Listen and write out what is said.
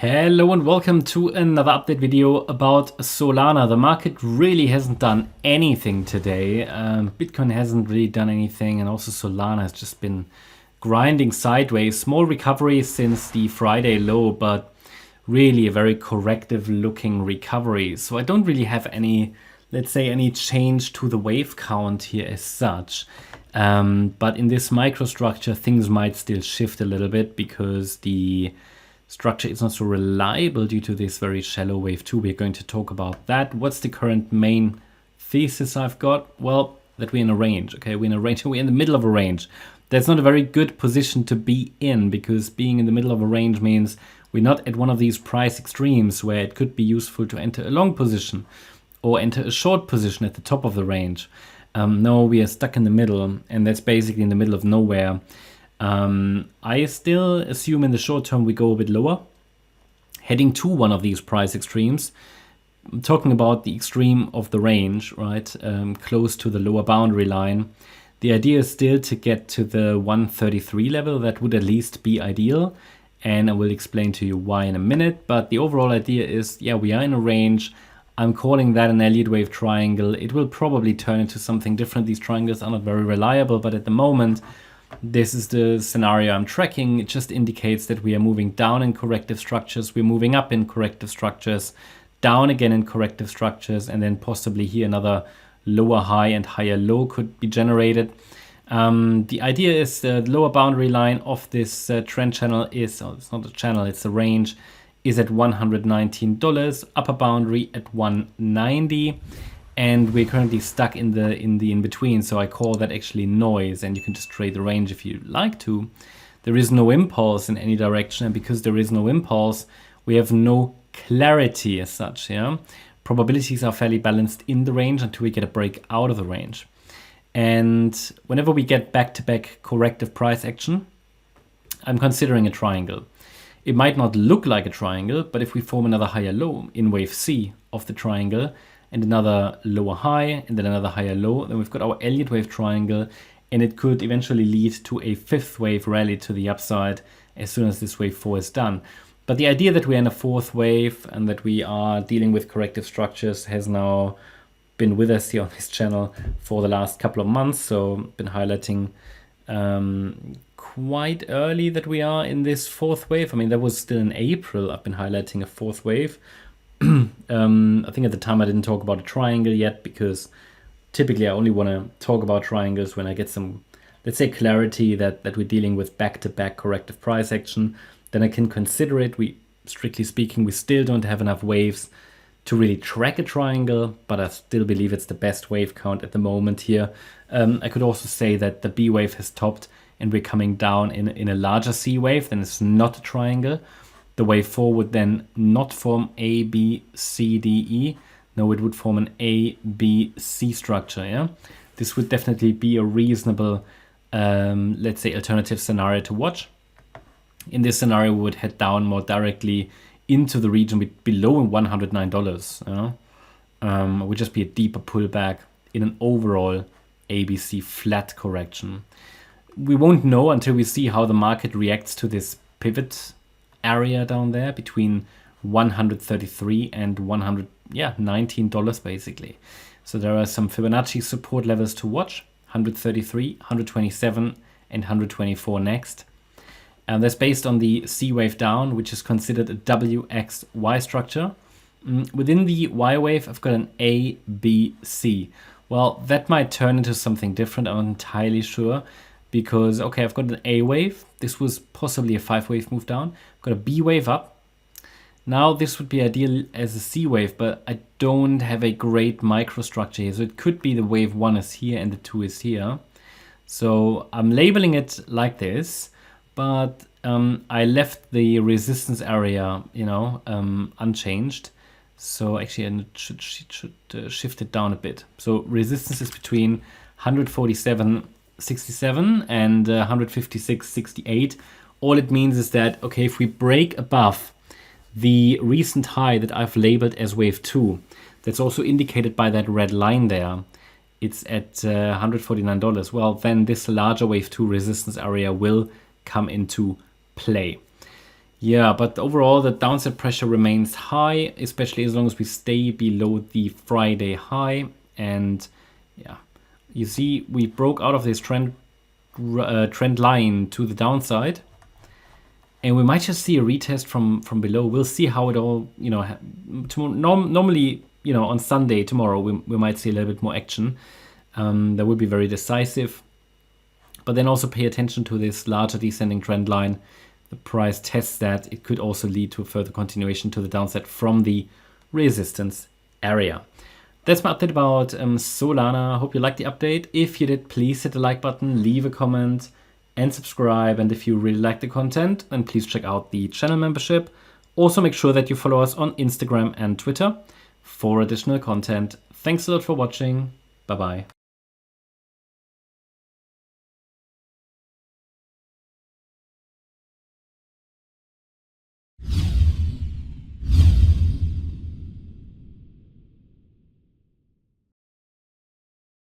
Hello and welcome to another update video about Solana. The market really hasn't done anything today. Bitcoin hasn't really done anything, and also Solana has just been grinding sideways. Small recovery since the Friday low, but really a very corrective looking recovery. So I don't really have any, let's say, any change to the wave count here as such. But in this microstructure, things might still shift a little bit because the structure is not so reliable due to this very shallow wave 2. We're going to talk about that. What's the current main thesis I've got? Well, that we're in a range. Okay, we're in a range. We're in the middle of a range. That's not a very good position to be in, because being in the middle of a range means we're not at one of these price extremes where it could be useful to enter a long position or enter a short position at the top of the range. No, we are stuck in the middle, and that's basically in the middle of nowhere. I still assume in the short term we go a bit lower, heading to one of these price extremes. I'm talking about the extreme of the range, right? Close to the lower boundary line. The idea is still to get to the 133 level. That would at least be ideal, and I will explain to you why in a minute. But the overall idea is, yeah, we are in a range. I'm calling that an Elliott wave triangle. It will probably turn into something different. These triangles are not very reliable, but at the moment, this is the scenario I'm tracking. It just indicates that we are moving down in corrective structures, we're moving up in corrective structures, down again in corrective structures, and then possibly here another lower high and higher low could be generated. The idea is the lower boundary line of this trend channel is, oh, it's not a channel, it's a range, is at $119, upper boundary at 190. And we're currently stuck in the in-between, so I call that actually noise, and you can just trade the range if you like to. There is no impulse in any direction, and because there is no impulse, we have no clarity as such. Yeah, probabilities are fairly balanced in the range until we get a break out of the range. And whenever we get back-to-back corrective price action, I'm considering a triangle. It might not look like a triangle, but if we form another higher low in wave C of the triangle, and another lower high, and then another higher low, then we've got our Elliott wave triangle, and it could eventually lead to a fifth wave rally to the upside as soon as this wave 4 is done. But the idea that we're in a fourth wave and that we are dealing with corrective structures has now been with us here on this channel for the last couple of months. So been highlighting quite early that we are in this fourth wave. I mean, that was still in April. I've been highlighting a fourth wave. I think at the time I didn't talk about a triangle yet, because typically I only want to talk about triangles when I get some, let's say, clarity that we're dealing with back-to-back corrective price action. Then I can consider it. Strictly speaking, we still don't have enough waves to really track a triangle, but I still believe it's the best wave count at the moment here. I could also say that the B wave has topped and we're coming down in a larger C wave. Then it's not a triangle. The wave 4 would then not form A, B, C, D, E. No, it would form an A, B, C structure. Yeah, this would definitely be a reasonable, let's say, alternative scenario to watch. In this scenario, we would head down more directly into the region below $109. It would just be a deeper pullback in an overall ABC flat correction. We won't know until we see how the market reacts to this pivot area down there between 133 and $19 basically. So there are some Fibonacci support levels to watch: 133, 127, and 124 next. And that's based on the C wave down, which is considered a WXY structure. Within the Y wave, I've got an A, B, C. Well, that might turn into something different. I'm not entirely sure. Because, okay, I've got an A wave. This was possibly a 5-wave move down. I've got a B wave up. Now this would be ideal as a C wave, but I don't have a great microstructure here. So it could be the wave 1 is here and the 2 is here. So I'm labeling it like this, but I left the resistance area, unchanged. So actually I should shift it down a bit. So resistance is between 147.67 and 156.68. All it means is that, okay, if we break above the recent high that I've labeled as wave 2, that's also indicated by that red line there, it's at $149. Well, then this larger wave 2 resistance area will come into play. Yeah, but overall the downside pressure remains high, especially as long as we stay below the Friday high. And yeah, you see we broke out of this trend line to the downside, and we might just see a retest from below. We'll see how it all, normally, on Sunday tomorrow we might see a little bit more action. That would be very decisive. But then also pay attention to this larger descending trend line. The price tests that, it could also lead to a further continuation to the downside from the resistance area. That's my update about Solana. Hope you liked the update. If you did, please hit the like button, leave a comment, and subscribe. And if you really like the content, then please check out the channel membership. Also make sure that you follow us on Instagram and Twitter for additional content. Thanks a lot for watching. Bye-bye.